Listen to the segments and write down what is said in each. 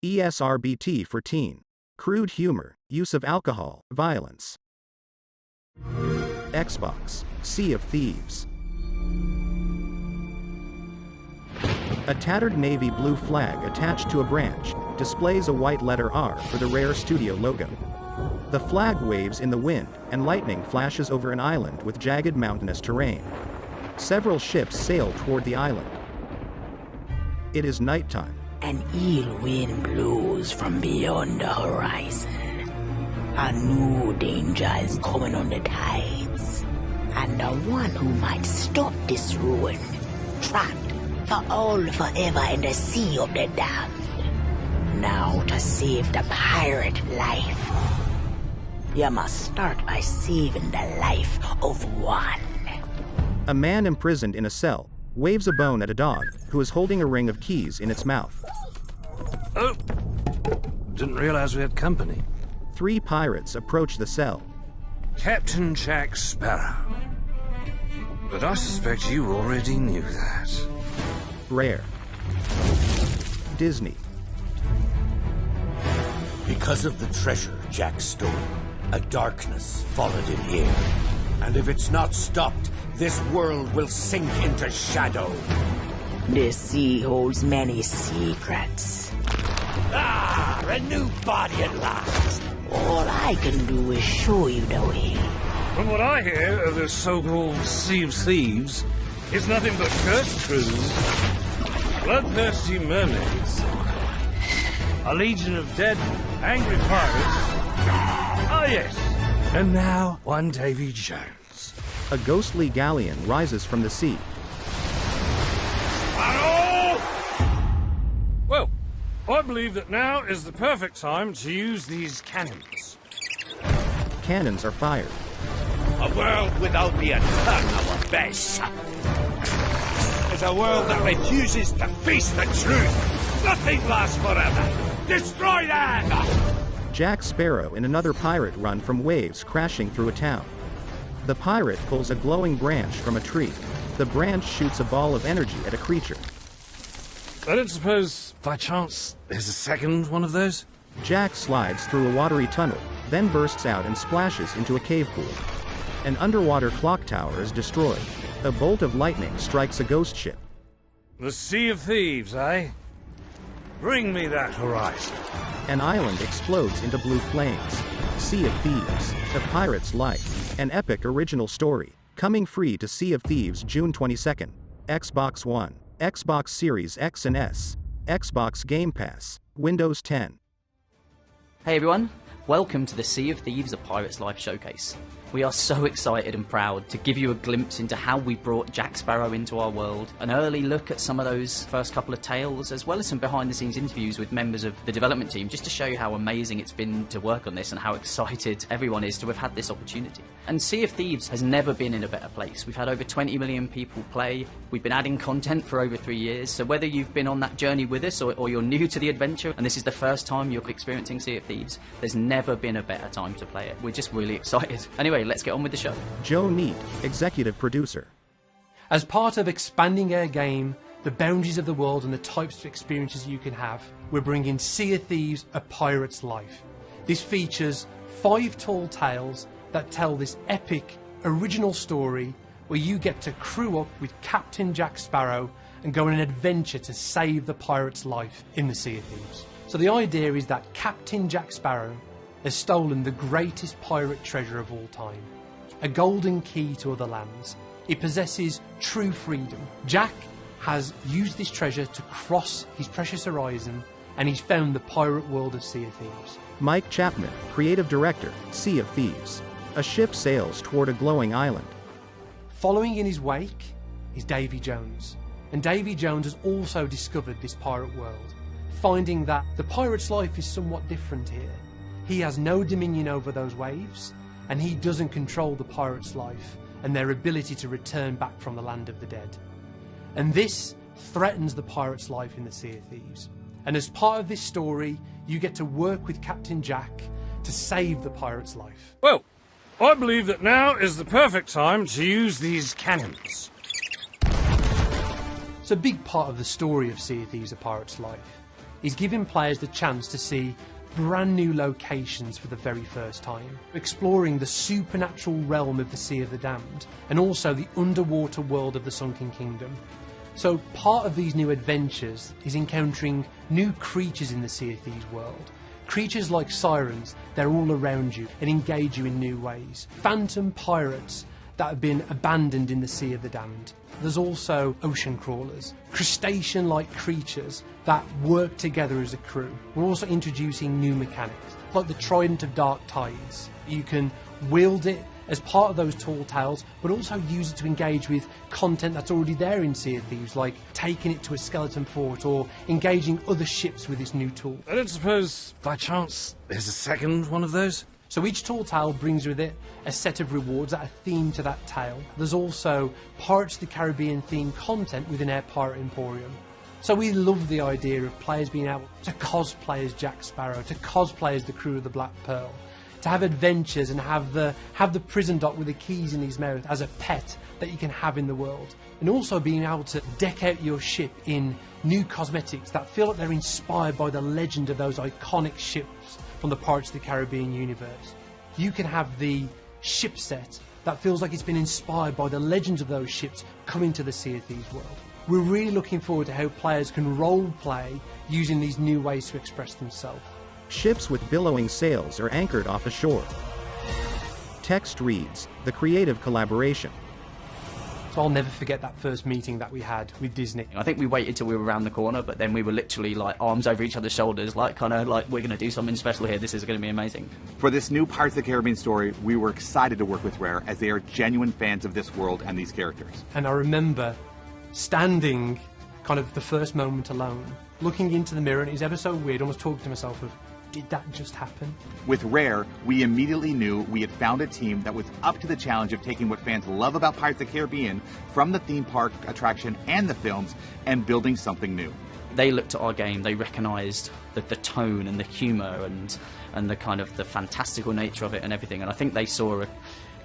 ESRBT for teen. Crude humor, use of alcohol, violence. Xbox, Sea of Thieves. A tattered navy blue flag attached to a branch displays a white letter R for the Rare Studio logo. The flag waves in the wind, and lightning flashes over an island with jagged mountainous terrain. Several ships sail toward the island. It is nighttime. An ill wind blows from beyond the horizon. A new danger is coming on the tides. And the one who might stop this ruin, trapped for all forever in the sea of the damned. Now to save the pirate life, you must start by saving the life of one. A man imprisoned in a cell waves a bone at a dog who is holding a ring of keys in its mouth. Oh, didn't realize we had company. 3 pirates approach the cell. Captain Jack Sparrow. But I suspect you already knew that. Rare. Disney. Because of the treasure Jack stole, a darkness followed him here. And if it's not stopped, this world will sink into shadow. This sea holds many secrets. Ah, a new body at last. All I can do is show you the way. From what I hear of this so-called Sea of Thieves, it's nothing but cursed crews, bloodthirsty mermaids, a legion of dead, angry pirates. Ah, yes. And now, one Davy Jones. A ghostly galleon rises from the sea. Hello! Well, I believe that now is the perfect time to use these cannons. Cannons are fired. A world without the eternal abyss. Is a world that refuses to face the truth. Nothing lasts forever. Destroy that! Jack Sparrow and another pirate run from waves crashing through a town. The pirate pulls a glowing branch from a tree. The branch shoots a ball of energy at a creature. I don't suppose, by chance, there's a second one of those? Jack slides through a watery tunnel, then bursts out and splashes into a cave pool. An underwater clock tower is destroyed. A bolt of lightning strikes a ghost ship. The Sea of Thieves, eh? Bring me that horizon. An island explodes into blue flames. Sea of Thieves, A Pirate's Life. An epic original story. Coming free to Sea of Thieves June 22nd. Xbox One, Xbox Series X and S, Xbox Game Pass, Windows 10. Hey everyone, welcome to the Sea of Thieves A Pirate's Life showcase. We are so excited and proud to give you a glimpse into how we brought Jack Sparrow into our world, an early look at some of those first couple of tales, as well as some behind the scenes interviews with members of the development team, just to show you how amazing it's been to work on this and how excited everyone is to have had this opportunity. And Sea of Thieves has never been in a better place. We've had over 20 million people play, we've been adding content for over 3 years, so whether you've been on that journey with us or you're new to the adventure and this is the first time you're experiencing Sea of Thieves, there's never been a better time to play it. We're just really excited. Anyway, let's get on with the show. Joe Neat, executive producer. As part of expanding our game, the boundaries of the world and the types of experiences you can have, we're bringing Sea of Thieves A Pirate's Life. This features 5 tall tales that tell this epic, original story where you get to crew up with Captain Jack Sparrow and go on an adventure to save the pirate's life in the Sea of Thieves. So the idea is that Captain Jack Sparrow has stolen the greatest pirate treasure of all time, a golden key to other lands. It possesses true freedom. Jack has used this treasure to cross his precious horizon, and he's found the pirate world of Sea of Thieves. Mike Chapman, creative director, Sea of Thieves. A ship sails toward a glowing island. Following in his wake is Davy Jones, and Davy Jones has also discovered this pirate world, finding that the pirate's life is somewhat different here. He has no dominion over those waves, and he doesn't control the pirate's life and their ability to return back from the land of the dead. And this threatens the pirate's life in the Sea of Thieves. And as part of this story, you get to work with Captain Jack to save the pirate's life. Well, I believe that now is the perfect time to use these cannons. So a big part of the story of Sea of Thieves A Pirate's Life is giving players the chance to see brand new locations for the very first time, exploring the supernatural realm of the Sea of the Damned and also the underwater world of the Sunken Kingdom. So part of these new adventures is encountering new creatures in the Sea of Thieves world. Creatures like sirens, they're all around you and engage you in new ways. Phantom pirates that have been abandoned in the Sea of the Damned. There's also ocean crawlers, crustacean-like creatures that work together as a crew. We're also introducing new mechanics, like the Trident of Dark Tides. You can wield it as part of those tall tales, but also use it to engage with content that's already there in Sea of Thieves, like taking it to a skeleton fort or engaging other ships with this new tool. I don't suppose, by chance, there's a second one of those? So each tall tale brings with it a set of rewards that are themed to that tale. There's also Pirates of the Caribbean themed content within our Pirate Emporium. So we love the idea of players being able to cosplay as Jack Sparrow, to cosplay as the crew of the Black Pearl, to have adventures and have the prison dock with the keys in his mouth as a pet that you can have in the world. And also being able to deck out your ship in new cosmetics that feel like they're inspired by the legend of those iconic ships from the Pirates of the Caribbean universe. You can have the ship set that feels like it's been inspired by the legends of those ships coming to the Sea of Thieves world. We're really looking forward to how players can role play using these new ways to express themselves. Ships with billowing sails are anchored off a shore. Text reads, "The creative collaboration." So I'll never forget that first meeting that we had with Disney. I think we waited till we were around the corner, but then we were literally like arms over each other's shoulders, like kind of like, we're going to do something special here, this is going to be amazing. For this new Pirates of the Caribbean story, we were excited to work with Rare as they are genuine fans of this world and these characters. And I remember standing kind of the first moment alone, looking into the mirror, and it was ever so weird, almost talking to myself of, did that just happen? With Rare, we immediately knew we had found a team that was up to the challenge of taking what fans love about Pirates of the Caribbean from the theme park attraction and the films and building something new. They looked at our game, they recognised the tone and the humour and the kind of the fantastical nature of it and everything, and I think they saw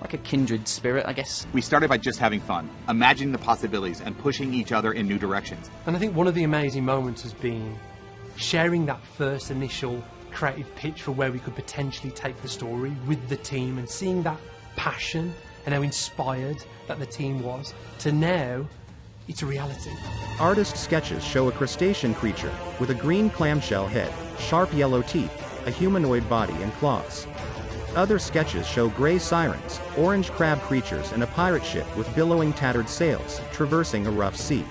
like a kindred spirit, I guess. We started by just having fun, imagining the possibilities and pushing each other in new directions. And I think one of the amazing moments has been sharing that first initial creative pitch for where we could potentially take the story with the team and seeing that passion and how inspired that the team was to now it's a reality. Artist sketches show a crustacean creature with a green clamshell head, sharp yellow teeth, a humanoid body and claws. Other sketches show gray sirens, orange crab creatures and a pirate ship with billowing tattered sails traversing a rough sea.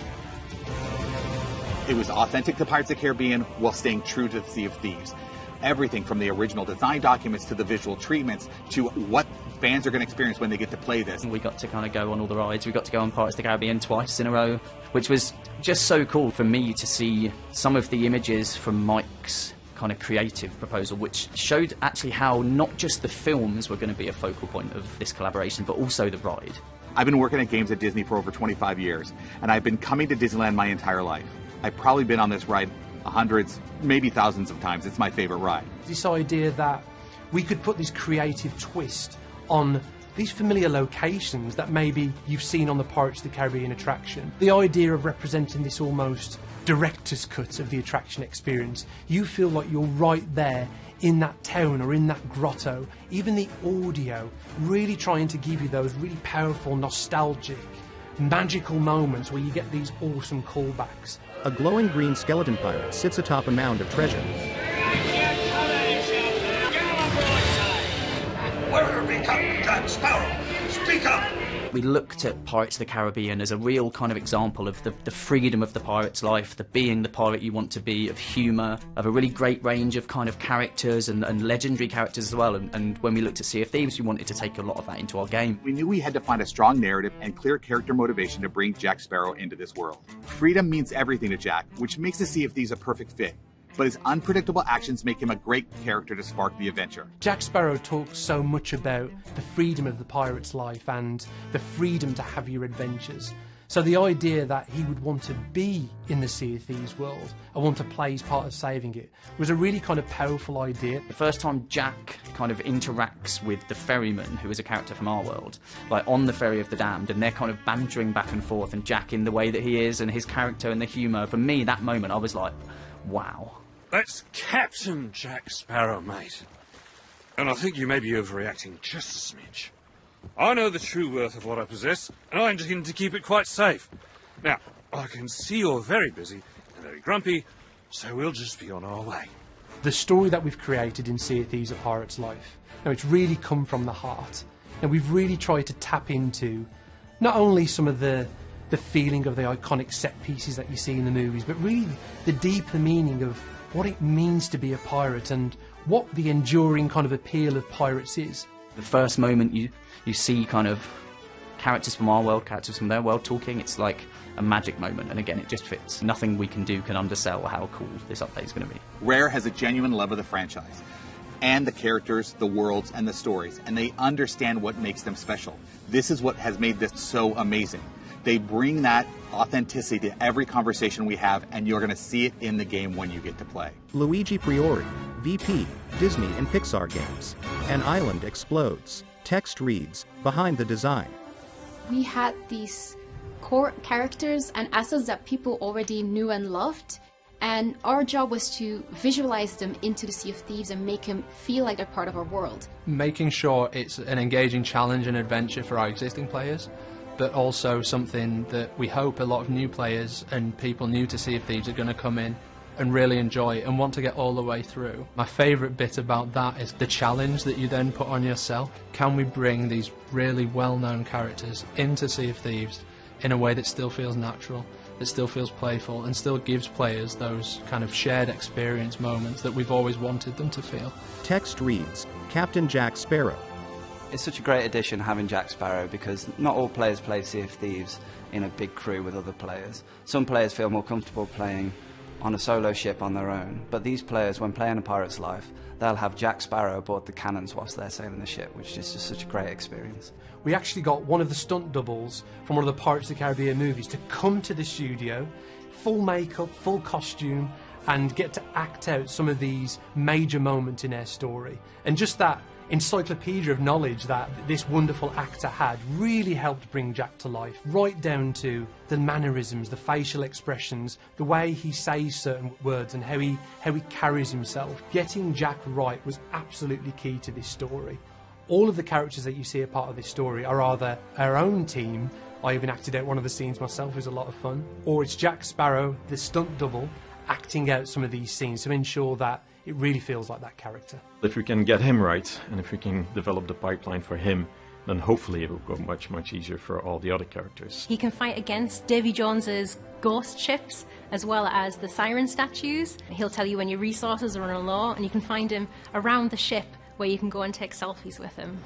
It was authentic to Pirates of the Caribbean while staying true to the Sea of Thieves. Everything from the original design documents to the visual treatments to what fans are going to experience when they get to play this. We got to kind of go on all the rides. We got to go on Pirates of the Caribbean twice in a row, which was just so cool for me to see some of the images from Mike's kind of creative proposal, which showed actually how not just the films were going to be a focal point of this collaboration, but also the ride. I've been working at games at Disney for over 25 years, and I've been coming to Disneyland my entire life. I've probably been on this ride hundreds, maybe thousands of times. It's my favorite ride. This idea that we could put this creative twist on these familiar locations that maybe you've seen on the Pirates of the Caribbean attraction. The idea of representing this almost director's cut of the attraction experience. You feel like you're right there in that town or in that grotto. Even the audio really trying to give you those really powerful, nostalgic, magical moments where you get these awesome callbacks. A glowing green skeleton pirate sits atop a mound of treasure. Where are we, Captain Jack Sparrow? Speak up! We looked at Pirates of the Caribbean as a real kind of example of the freedom of the pirate's life, the being the pirate you want to be, of humour, of a really great range of kind of characters and legendary characters as well. And when we looked at Sea of Thieves, we wanted to take a lot of that into our game. We knew we had to find a strong narrative and clear character motivation to bring Jack Sparrow into this world. Freedom means everything to Jack, which makes the Sea of Thieves a perfect fit. But his unpredictable actions make him a great character to spark the adventure. Jack Sparrow talks so much about the freedom of the pirate's life and the freedom to have your adventures. So the idea that he would want to be in the Sea of Thieves world and want to play his part of saving it was a really kind of powerful idea. The first time Jack kind of interacts with the ferryman, who is a character from our world, like on the Ferry of the Damned, and they're kind of bantering back and forth, and Jack in the way that he is and his character and the humour, for me, that moment, I was like, wow. That's Captain Jack Sparrow, mate. And I think you may be overreacting just a smidge. I know the true worth of what I possess, and I intend to keep it quite safe. Now, I can see you're very busy and very grumpy, so we'll just be on our way. The story that we've created in Sea of Thieves: A Pirate's Life, now it's really come from the heart. Now we've really tried to tap into not only some of the feeling of the iconic set pieces that you see in the movies, but really the deeper meaning of what it means to be a pirate and what the enduring kind of appeal of pirates is. The first moment you see kind of characters from our world, characters from their world talking, it's like a magic moment, and again, it just fits. Nothing we can do can undersell how cool this update is going to be. Rare has a genuine love of the franchise, and the characters, the worlds, and the stories, and they understand what makes them special. This is what has made this so amazing. They bring that authenticity to every conversation we have, and you're going to see it in the game when you get to play. Luigi Priori, VP, Disney and Pixar Games. An island explodes. Text reads, behind the design. We had these core characters and assets that people already knew and loved, and our job was to visualize them into the Sea of Thieves and make them feel like they're part of our world. Making sure it's an engaging challenge and adventure for our existing players, but also something that we hope a lot of new players and people new to Sea of Thieves are going to come in and really enjoy and want to get all the way through. My favourite bit about that is the challenge that you then put on yourself. Can we bring these really well-known characters into Sea of Thieves in a way that still feels natural, that still feels playful, and still gives players those kind of shared experience moments that we've always wanted them to feel? Text reads, Captain Jack Sparrow. It's such a great addition having Jack Sparrow, because not all players play Sea of Thieves in a big crew with other players. Some players feel more comfortable playing on a solo ship on their own, but these players, when playing A Pirate's Life, they'll have Jack Sparrow aboard the cannons whilst they're sailing the ship, which is just such a great experience. We actually got one of the stunt doubles from one of the Pirates of the Caribbean movies to come to the studio, full makeup, full costume, and get to act out some of these major moments in their story. And just that encyclopedia of knowledge that this wonderful actor had really helped bring Jack to life, right down to the mannerisms, the facial expressions, the way he says certain words and how he carries himself. Getting Jack right was absolutely key to this story. All of the characters that you see a part of this story are either our own team, I even acted out one of the scenes myself, it was a lot of fun, or it's Jack Sparrow, the stunt double, acting out some of these scenes to ensure that it really feels like that character. If we can get him right, and if we can develop the pipeline for him, then hopefully it will go much, much easier for all the other characters. He can fight against Davy Jones's ghost ships, as well as the siren statues. He'll tell you when your resources are on low, and you can find him around the ship where you can go and take selfies with him.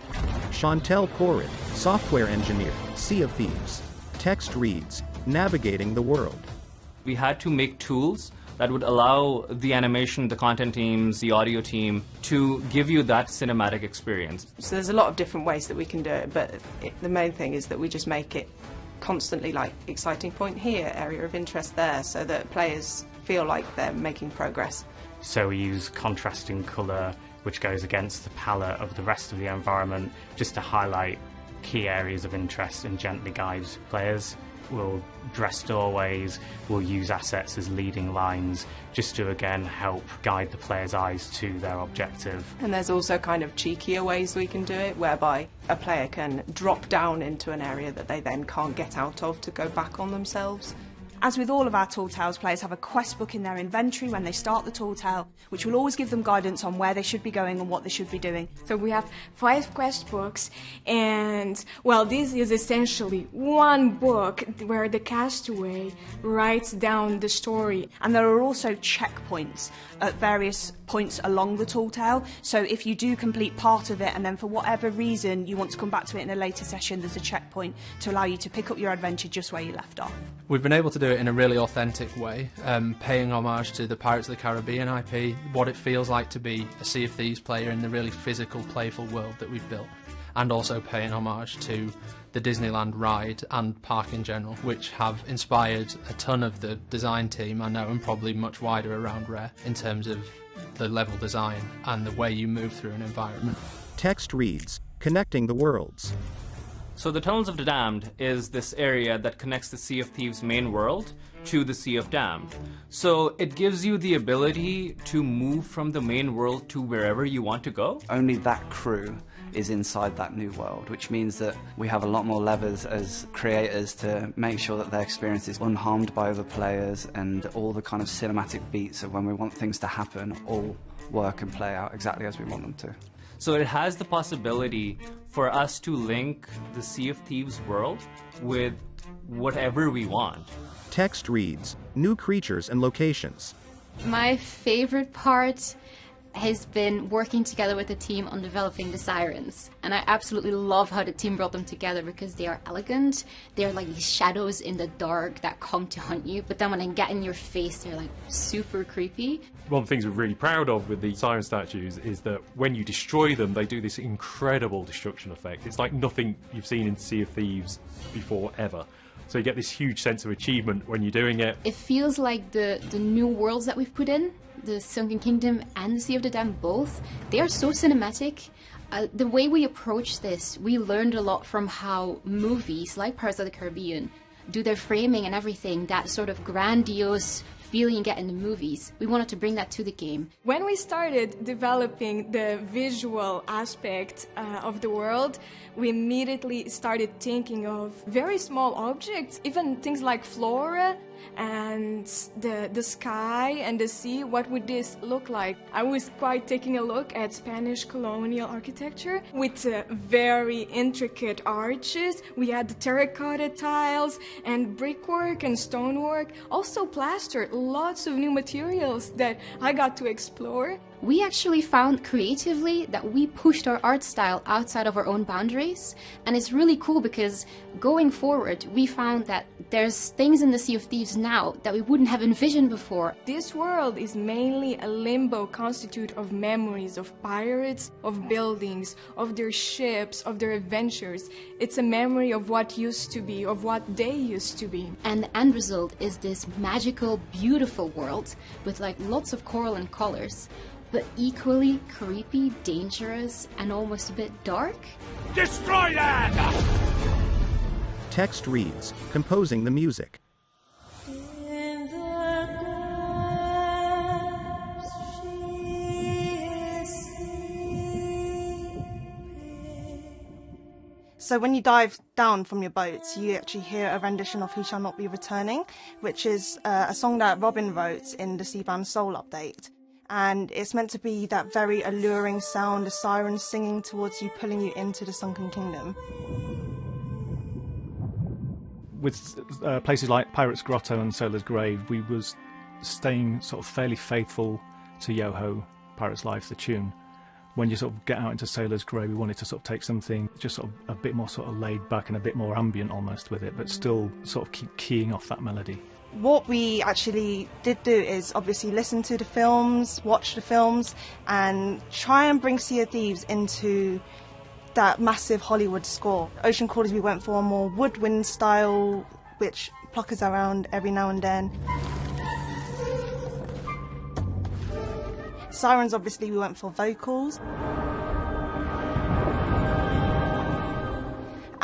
Chantel Corin, software engineer, Sea of Thieves. Text reads, navigating the world. We had to make tools that would allow the animation, the content teams, the audio team to give you that cinematic experience. So there's a lot of different ways that we can do it, but the main thing is that we just make it constantly like exciting point here, area of interest there, so that players feel like they're making progress. So we use contrasting colour which goes against the palette of the rest of the environment just to highlight key areas of interest and gently guide players. We'll dress doorways, we'll use assets as leading lines just to again help guide the player's eyes to their objective. And there's also kind of cheekier ways we can do it, whereby a player can drop down into an area that they then can't get out of to go back on themselves. As with all of our Tall Tales, players have a quest book in their inventory when they start the Tall Tale, which will always give them guidance on where they should be going and what they should be doing. So we have 5 quest books, and, well, this is essentially one book where the Castaway writes down the story. And there are also checkpoints at various points along the Tall Tale, so if you do complete part of it and then for whatever reason you want to come back to it in a later session, there's a checkpoint to allow you to pick up your adventure just where you left off. We've been able to do it in a really authentic way, paying homage to the Pirates of the Caribbean IP, what it feels like to be a Sea of Thieves player in the really physical, playful world that we've built, and also paying homage to the Disneyland ride and park in general, which have inspired a ton of the design team, I know, and probably much wider around Rare in terms of the level design and the way you move through an environment. Text reads, connecting the worlds. So the Tunnels of the Damned is this area that connects the Sea of Thieves main world to the Sea of Damned. So it gives you the ability to move from the main world to wherever you want to go. Only that crew is inside that new world, which means that we have a lot more levers as creators to make sure that their experience is unharmed by other players, and all the kind of cinematic beats of when we want things to happen all work and play out exactly as we want them to. So it has the possibility for us to link the Sea of Thieves world with whatever we want. Text reads, new creatures and locations. My favorite part has been working together with the team on developing the sirens. And I absolutely love how the team brought them together because they are elegant. They're like these shadows in the dark that come to hunt you, but then when they get in your face, they're like super creepy. One of the things we're really proud of with the siren statues is that when you destroy them, they do this incredible destruction effect. It's like nothing you've seen in Sea of Thieves before ever. So you get this huge sense of achievement when you're doing it. It feels like the new worlds that we've put in, the Sunken Kingdom and the Sea of the Damned both, they are so cinematic. The way we approach this, we learned a lot from how movies like Pirates of the Caribbean do their framing and everything, that sort of grandiose feeling you get in the movies. We wanted to bring that to the game. When we started developing the visual aspect of the world, we immediately started thinking of very small objects, even things like flora and the sky and the sea. What would this look like? I was quite taking a look at Spanish colonial architecture with very intricate arches. We had the terracotta tiles and brickwork and stonework, also plaster, lots of new materials that I got to explore. We actually found creatively that we pushed our art style outside of our own boundaries, and it's really cool because going forward we found that there's things in the Sea of Thieves now that we wouldn't have envisioned before. This world is mainly a limbo constitute of memories of pirates, of buildings, of their ships, of their adventures. It's a memory of what used to be, of what they used to be. And the end result is this magical, beautiful world with like lots of coral and colors, but equally creepy, dangerous, and almost a bit dark. Destroy that! Text reads, composing the music. So when you dive down from your boats, you actually hear a rendition of Who Shall Not Be Returning, which is a song that Robin wrote in the Seabound Soul update. And it's meant to be that very alluring sound, the sirens singing towards you, pulling you into the Sunken Kingdom. With places like Pirate's Grotto and Sailor's Grave, we was staying sort of fairly faithful to Yo-Ho, Pirate's Life, the tune. When you sort of get out into Sailor's Grave, we wanted to sort of take something just sort of a bit more sort of laid back and a bit more ambient almost with it, but still sort of keep keying off that melody. What we actually did do is obviously listen to the films, watch the films, and try and bring Sea of Thieves into that massive Hollywood score. Ocean Crawlers, we went for a more woodwind style, which pluck us around every now and then. Sirens, obviously, we went for vocals.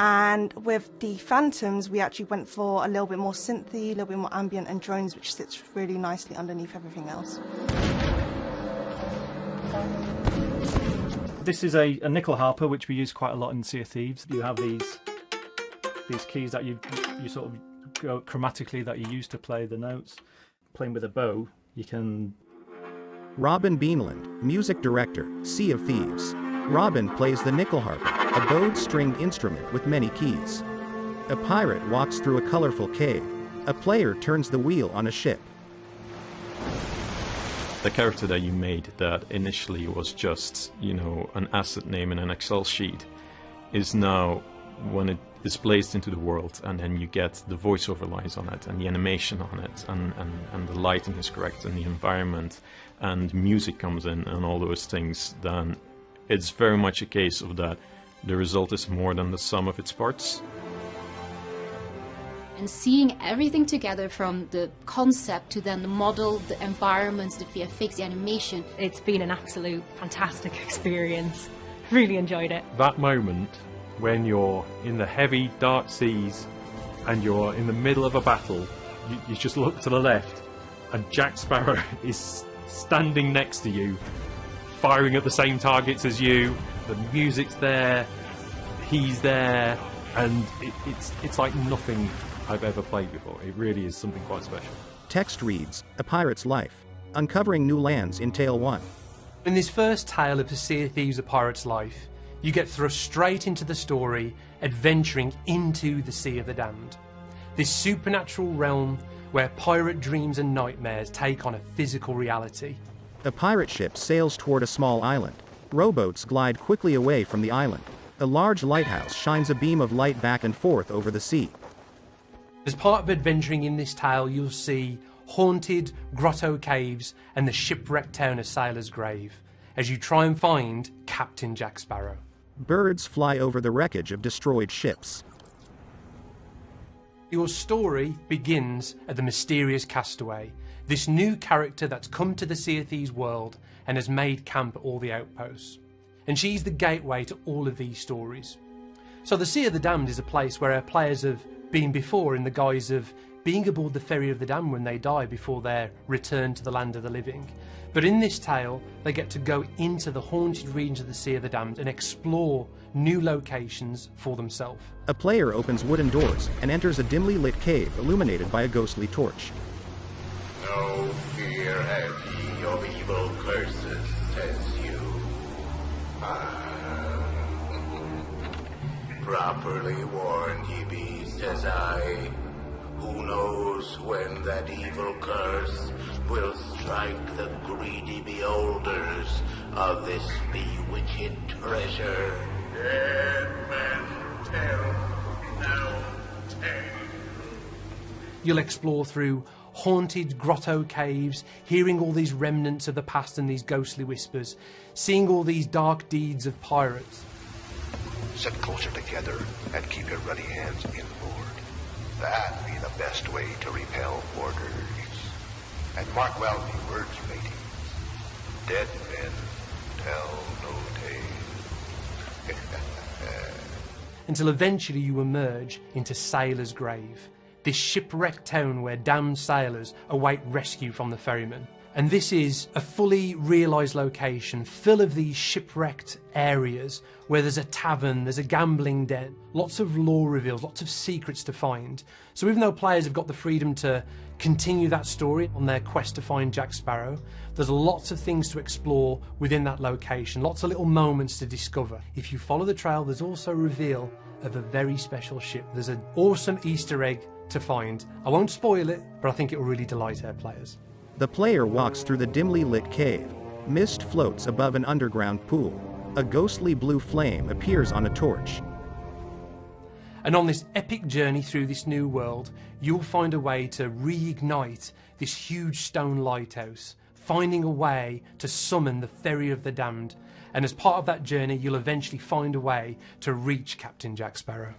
And with the Phantoms, we actually went for a little bit more synthy, a little bit more ambient, and drones, which sits really nicely underneath everything else. This is a nickel harper, which we use quite a lot in Sea of Thieves. You have these keys that you sort of go chromatically that you use to play the notes. Playing with a bow, you can... Robin Beanland, music director, Sea of Thieves. Robin plays the nickel harp, a bowed stringed instrument with many keys. A pirate walks through a colorful cave. A player turns the wheel on a ship. The character that you made that initially was just, an asset name in an Excel sheet is now, when it is placed into the world, and then you get the voiceover lines on it, and the animation on it, and the lighting is correct, and the environment, and music comes in, and all those things, then it's very much a case of that the result is more than the sum of its parts. And seeing everything together from the concept to then the model, the environments, the VFX, the animation. It's been an absolute fantastic experience. Really enjoyed it. That moment when you're in the heavy, dark seas and you're in the middle of a battle, you just look to the left and Jack Sparrow is standing next to you, firing at the same targets as you. The music's there, he's there, and it's like nothing I've ever played before. It really is something quite special. Text reads, A Pirate's Life, Uncovering New Lands in Tale 1. In this first tale of the Sea of Thieves: A Pirate's Life, you get thrust straight into the story, adventuring into the Sea of the Damned. This supernatural realm where pirate dreams and nightmares take on a physical reality. A pirate ship sails toward a small island. Rowboats glide quickly away from the island. A large lighthouse shines a beam of light back and forth over the sea. As part of adventuring in this tale, you'll see haunted grotto caves and the shipwrecked town of Sailor's Grave as you try and find Captain Jack Sparrow. Birds fly over the wreckage of destroyed ships. Your story begins at the mysterious Castaway, this new character that's come to the Sea of Thieves world and has made camp at all the outposts. And she's the gateway to all of these stories. So the Sea of the Damned is a place where our players have been before in the guise of being aboard the Ferry of the Damned when they die before their return to the land of the living. But in this tale, they get to go into the haunted regions of the Sea of the Damned and explore new locations for themselves. A player opens wooden doors and enters a dimly lit cave illuminated by a ghostly torch. No fear have ye of evil curses, says you. Properly warned ye be, says I. Who knows when that evil curse will strike the greedy beholders of this bewitched treasure. Dead men tell no tale. You'll explore through haunted grotto caves, hearing all these remnants of the past and these ghostly whispers, seeing all these dark deeds of pirates. Sit closer together and keep your ready hands inboard. That be the best way to repel boarders. And mark well the words, mateys. Dead men tell no tale. Until eventually you emerge into Sailor's Grave, this shipwrecked town where damned sailors await rescue from the ferryman. And this is a fully realised location full of these shipwrecked areas where there's a tavern, there's a gambling den, lots of lore reveals, lots of secrets to find. So even though players have got the freedom to continue that story on their quest to find Jack Sparrow, there's lots of things to explore within that location, lots of little moments to discover. If you follow the trail, there's also a reveal of a very special ship. There's an awesome Easter egg to find. I won't spoil it, but I think it will really delight our players. The player walks through the dimly lit cave. Mist floats above an underground pool. A ghostly blue flame appears on a torch. And on this epic journey through this new world, you'll find a way to reignite this huge stone lighthouse, finding a way to summon the Ferry of the Damned. And as part of that journey, you'll eventually find a way to reach Captain Jack Sparrow.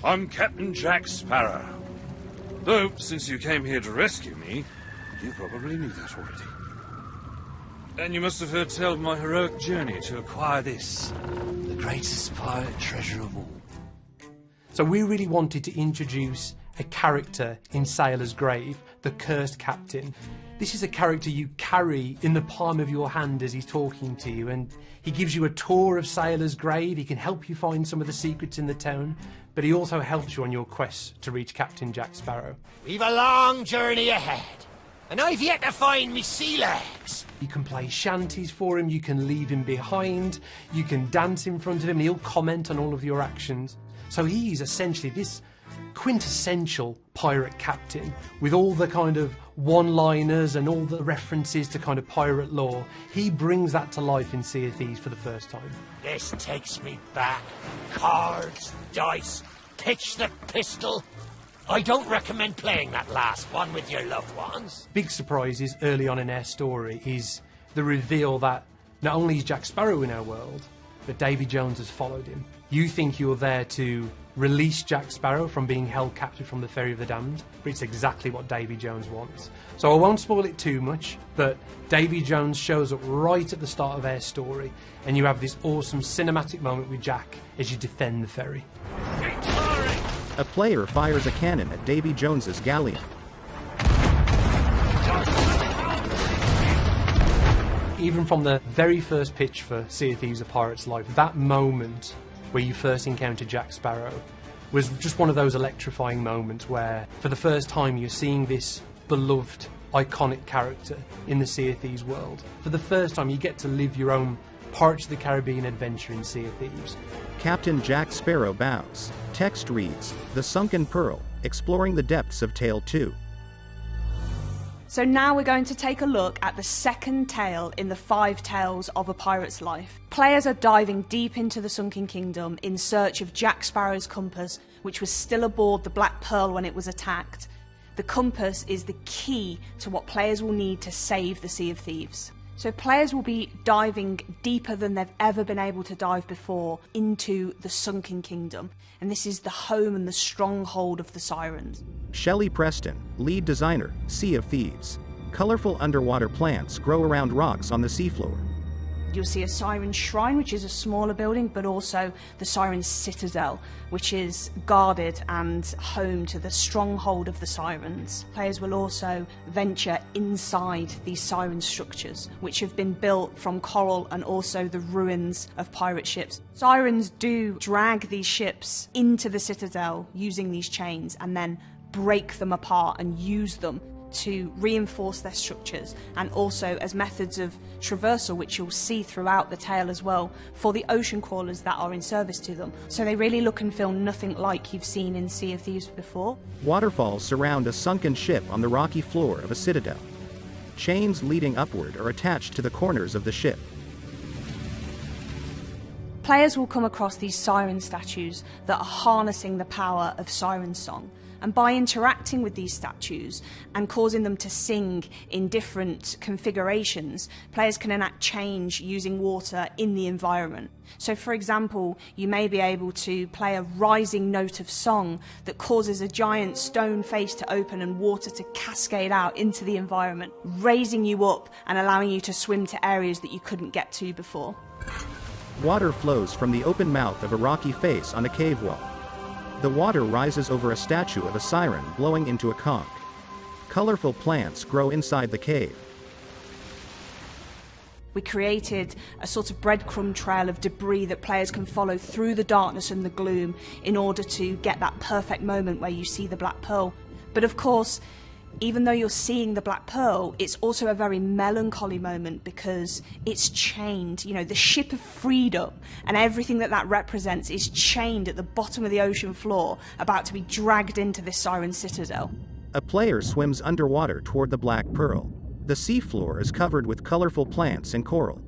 I'm Captain Jack Sparrow. Though, since you came here to rescue me, you probably knew that already. And you must have heard tell of my heroic journey to acquire this, the greatest pirate treasure of all. So we really wanted to introduce a character in Sailor's Grave, the Cursed Captain. This is a character you carry in the palm of your hand as he's talking to you, and he gives you a tour of Sailor's Grave. He can help you find some of the secrets in the town, but he also helps you on your quest to reach Captain Jack Sparrow. We've a long journey ahead, and I've yet to find me sea legs. You can play shanties for him, you can leave him behind, you can dance in front of him, and he'll comment on all of your actions. So he's essentially this quintessential pirate captain with all the kind of one-liners and all the references to kind of pirate lore. He brings that to life in Sea of Thieves for the first time. This takes me back. Cards, dice, pitch the pistol. I don't recommend playing that last one with your loved ones. Big surprises early on in our story is the reveal that not only is Jack Sparrow in our world, but Davy Jones has followed him. You think you're there to release Jack Sparrow from being held captive from the Ferry of the Damned, but it's exactly what Davy Jones wants. So I won't spoil it too much, but Davy Jones shows up right at the start of our story, and you have this awesome cinematic moment with Jack as you defend the ferry. A player fires a cannon at Davy Jones's galleon. Even from the very first pitch for Sea of Thieves: A Pirate's Life, that moment where you first encounter Jack Sparrow was just one of those electrifying moments where, for the first time, you're seeing this beloved, iconic character in the Sea of Thieves world. For the first time, you get to live your own Pirates of the Caribbean adventure in Sea of Thieves. Captain Jack Sparrow bows. Text reads, "The Sunken Pearl, exploring the depths of Tale 2. So now we're going to take a look at the second tale in the 5 tales of A Pirate's Life. Players are diving deep into the Sunken Kingdom in search of Jack Sparrow's compass, which was still aboard the Black Pearl when it was attacked. The compass is the key to what players will need to save the Sea of Thieves. So players will be diving deeper than they've ever been able to dive before into the Sunken Kingdom. And this is the home and the stronghold of the Sirens. Shelley Preston, lead designer, Sea of Thieves. Colorful underwater plants grow around rocks on the seafloor. You'll see a Siren Shrine, which is a smaller building, but also the Siren Citadel, which is guarded and home to the stronghold of the Sirens. Players will also venture inside these Siren structures, which have been built from coral and also the ruins of pirate ships. Sirens do drag these ships into the Citadel using these chains and then break them apart and use them to reinforce their structures, and also as methods of traversal, which you'll see throughout the tale as well, for the ocean crawlers that are in service to them. So they really look and feel nothing like you've seen in Sea of Thieves before. Waterfalls surround a sunken ship on the rocky floor of a citadel. Chains leading upward are attached to the corners of the ship. Players will come across these siren statues that are harnessing the power of siren song. And by interacting with these statues and causing them to sing in different configurations, players can enact change using water in the environment. So for example, you may be able to play a rising note of song that causes a giant stone face to open and water to cascade out into the environment, raising you up and allowing you to swim to areas that you couldn't get to before. Water flows from the open mouth of a rocky face on a cave wall. The water rises over a statue of a siren blowing into a conch. Colorful plants grow inside the cave. We created a sort of breadcrumb trail of debris that players can follow through the darkness and the gloom in order to get that perfect moment where you see the Black Pearl. But of course, even though you're seeing the Black Pearl, it's also a very melancholy moment because it's chained. You know, the ship of freedom and everything that that represents is chained at the bottom of the ocean floor, about to be dragged into this Siren Citadel. A player swims underwater toward the Black Pearl. The seafloor is covered with colorful plants and coral.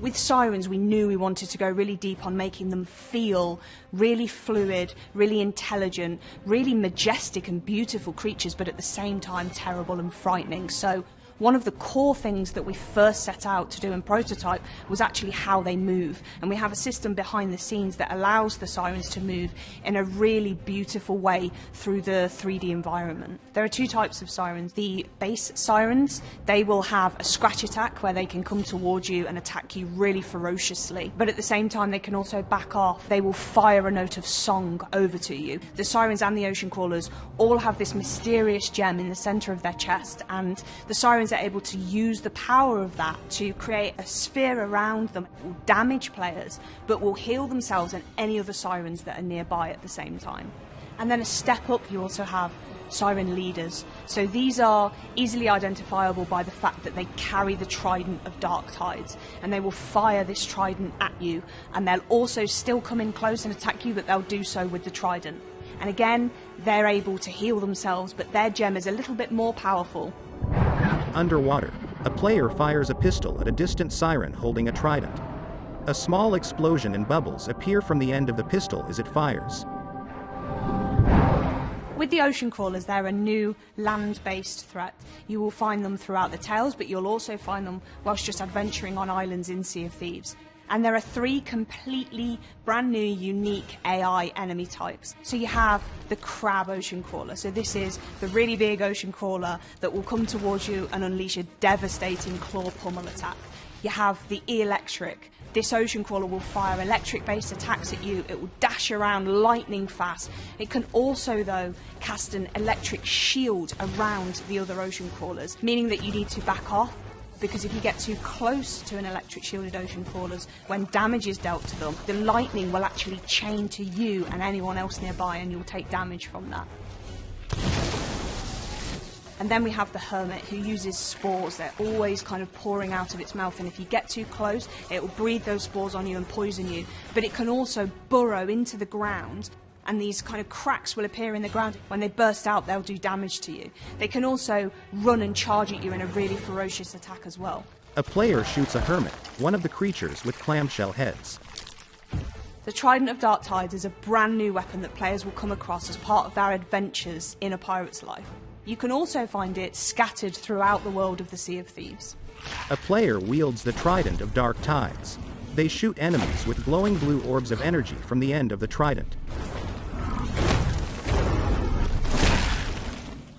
With Sirens, we knew we wanted to go really deep on making them feel really fluid, really intelligent, really majestic and beautiful creatures, but at the same time terrible and frightening. So one of the core things that we first set out to do in prototype was actually how they move. And we have a system behind the scenes that allows the Sirens to move in a really beautiful way through the 3D environment. There are 2 types of Sirens. The base Sirens, they will have a scratch attack where they can come towards you and attack you really ferociously. But at the same time, they can also back off. They will fire a note of song over to you. The Sirens and the Ocean Crawlers all have this mysterious gem in the center of their chest, and the Sirens are able to use the power of that to create a sphere around them. It will damage players, but will heal themselves and any other Sirens that are nearby at the same time. And then a step up, you also have Siren Leaders. So these are easily identifiable by the fact that they carry the Trident of Dark Tides, and they will fire this Trident at you, and they'll also still come in close and attack you, but they'll do so with the Trident. And again, they're able to heal themselves, but their gem is a little bit more powerful. Underwater, a player fires a pistol at a distant siren holding a trident. A small explosion and bubbles appear from the end of the pistol as it fires. With the ocean crawlers, they're a new land-based threat. You will find them throughout the Tales, but you'll also find them whilst just adventuring on islands in Sea of Thieves. And there are 3 completely brand new, unique AI enemy types. So you have the crab ocean crawler. So this is the really big ocean crawler that will come towards you and unleash a devastating claw pummel attack. You have the electric. This ocean crawler will fire electric-based attacks at you. It will dash around lightning fast. It can also, though, cast an electric shield around the other ocean crawlers, meaning that you need to back off, because if you get too close to an electric shielded ocean crawlers, when damage is dealt to them, the lightning will actually chain to you and anyone else nearby, and you'll take damage from that. And then we have the hermit, who uses spores. They're always kind of pouring out of its mouth, and if you get too close, it will breathe those spores on you and poison you. But it can also burrow into the ground, and these kind of cracks will appear in the ground. When they burst out, they'll do damage to you. They can also run and charge at you in a really ferocious attack as well. A player shoots a hermit, one of the creatures with clamshell heads. The Trident of Dark Tides is a brand new weapon that players will come across as part of their adventures in a pirate's life. You can also find it scattered throughout the world of the Sea of Thieves. A player wields the Trident of Dark Tides. They shoot enemies with glowing blue orbs of energy from the end of the trident.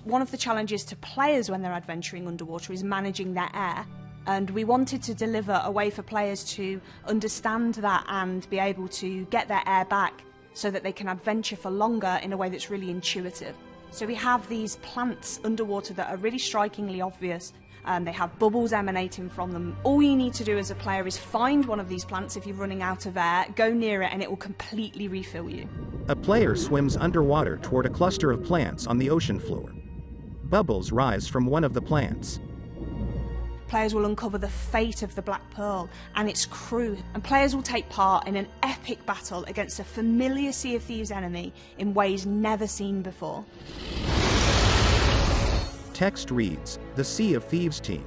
One of the challenges to players when they're adventuring underwater is managing their air. And we wanted to deliver a way for players to understand that and be able to get their air back so that they can adventure for longer in a way that's really intuitive. So we have these plants underwater that are really strikingly obvious. They have bubbles emanating from them. All you need to do as a player is find one of these plants if you're running out of air, go near it, and it will completely refill you. A player swims underwater toward a cluster of plants on the ocean floor. Bubbles rise from one of the plants. Players will uncover the fate of the Black Pearl and its crew, and players will take part in an epic battle against a familiar Sea of Thieves enemy in ways never seen before. Text reads, the Sea of Thieves team.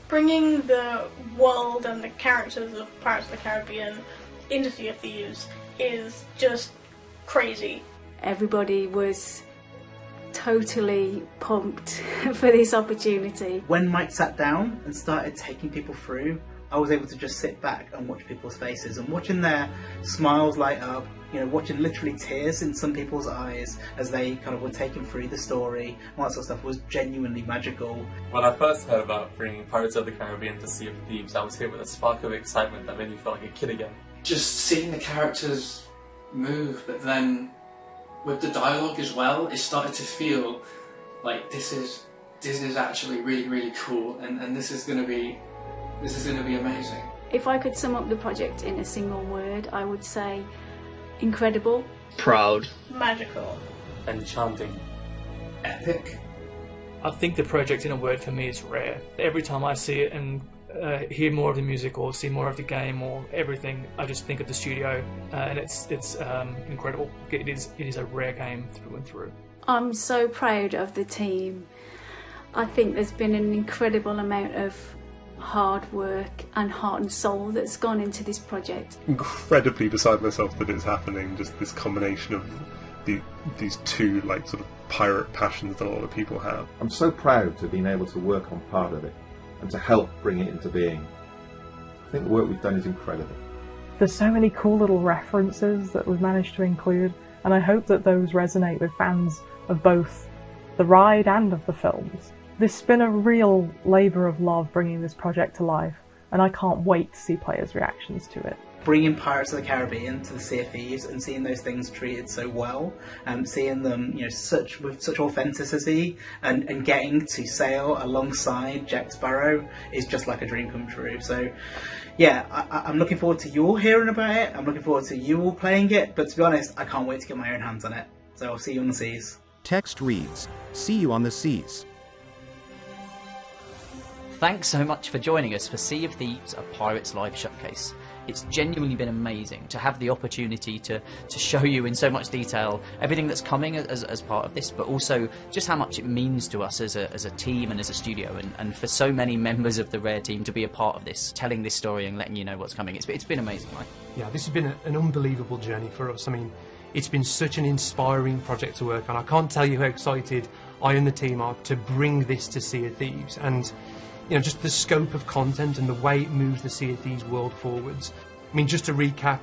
Bringing the world and the characters of Pirates of the Caribbean into Sea of Thieves is just crazy. Everybody was totally pumped for this opportunity. When Mike sat down and started taking people through, I was able to just sit back and watch people's faces and watching their smiles light up, watching literally tears in some people's eyes as they kind of were taken through the story and all that sort of stuff was genuinely magical. When I first heard about bringing Pirates of the Caribbean to Sea of Thieves, I was hit with a spark of excitement that made me feel like a kid again. Just seeing the characters move, but then with the dialogue as well, it started to feel like this is actually really, really cool, and this is gonna be amazing. If I could sum up the project in a single word, I would say incredible, proud, magical, enchanting, epic. I think the project in a word for me is rare. Every time I see it and hear more of the music or see more of the game or everything, I just think of the studio, and it's incredible. It is a rare game through and through. I'm so proud of the team. I think there's been an incredible amount of hard work and heart and soul that's gone into this project. Incredibly beside myself that it's happening, just this combination of these two sort of pirate passions that a lot of people have. I'm so proud to have been able to work on part of it and to help bring it into being. I think the work we've done is incredible. There's so many cool little references that we've managed to include, and I hope that those resonate with fans of both the ride and of the films. This has been a real labour of love bringing this project to life, and I can't wait to see players' reactions to it. Bringing Pirates of the Caribbean to the Sea of Thieves and seeing those things treated so well, and seeing them, with such authenticity, and getting to sail alongside Jack Sparrow is just like a dream come true. So, yeah, I'm looking forward to you all hearing about it. I'm looking forward to you all playing it. But to be honest, I can't wait to get my own hands on it. So I'll see you on the seas. Text reads, see you on the seas. Thanks so much for joining us for Sea of Thieves, a Pirates Live showcase. It's genuinely been amazing to have the opportunity to show you in so much detail everything that's coming as part of this, but also just how much it means to us as a team and as a studio, and for so many members of the Rare team to be a part of this, telling this story and letting you know what's coming. It's been amazing, right? Yeah, this has been an unbelievable journey for us. I mean, It's been such an inspiring project to work on. I can't tell you how excited I and the team are to bring this to Sea of Thieves, and just the scope of content and the way it moves the Sea of Thieves world forwards. I mean, just to recap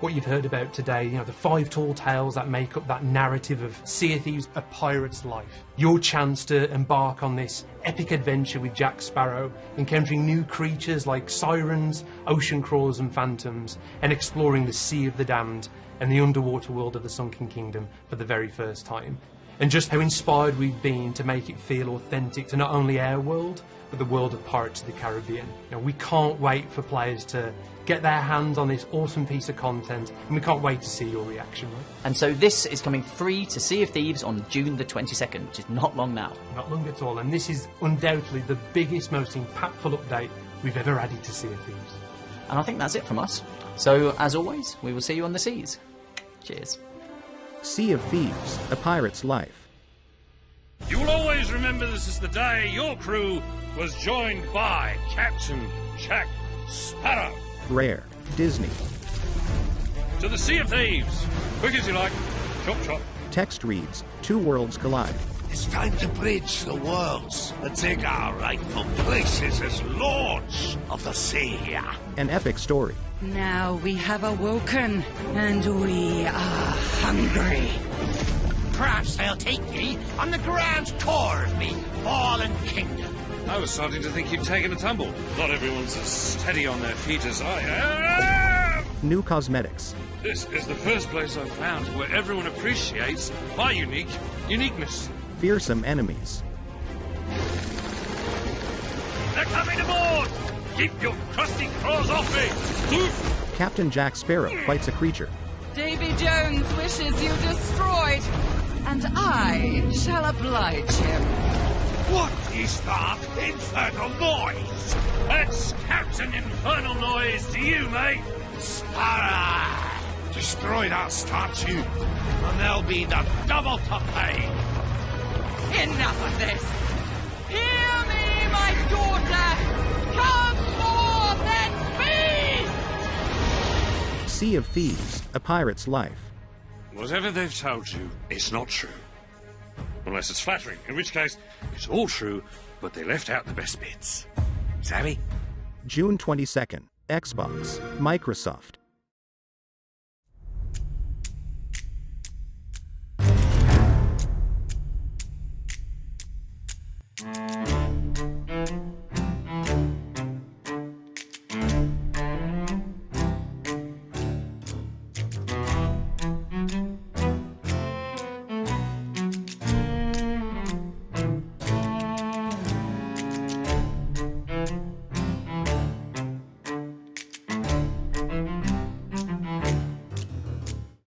what you've heard about today, the 5 tall tales that make up that narrative of Sea of Thieves, a pirate's life. Your chance to embark on this epic adventure with Jack Sparrow, encountering new creatures like sirens, ocean crawlers and phantoms, and exploring the Sea of the Damned and the underwater world of the Sunken Kingdom for the very first time. And just how inspired we've been to make it feel authentic to not only our world, but the world of Pirates of the Caribbean. We can't wait for players to get their hands on this awesome piece of content, and we can't wait to see your reaction. And so this is coming free to Sea of Thieves on June the 22nd, which is not long now. Not long at all, and this is undoubtedly the biggest, most impactful update we've ever added to Sea of Thieves. And I think that's it from us. So, as always, we will see you on the seas. Cheers. Sea of Thieves, a pirate's life. You will always remember this is the day your crew was joined by Captain Jack Sparrow. Rare. Disney. To the Sea of Thieves. Quick as you like. Chop chop. Text reads, 2 worlds collide. It's time to bridge the worlds and take our rightful places as lords of the sea. An epic story. Now we have awoken, and we are hungry. Perhaps they'll take me on the grand tour of the fallen kingdom. I was starting to think you'd taken a tumble. Not everyone's as steady on their feet as I am. New cosmetics. This is the first place I've found where everyone appreciates my uniqueness. Fearsome enemies. They're coming aboard! Keep your crusty claws off me! Captain Jack Sparrow fights a creature. Davy Jones wishes you destroyed, and I shall oblige him. What is that infernal noise? That's Captain Infernal Noise to you, mate! Sparrow! Destroy that statue, and there'll be the double to pay! Enough of this! Hear me, my daughter! Come forth and feast! Sea of Thieves, a pirate's life. Whatever they've told you, it's not true. Unless it's flattering, in which case, it's all true, but they left out the best bits. Savvy? June 22nd, Xbox, Microsoft.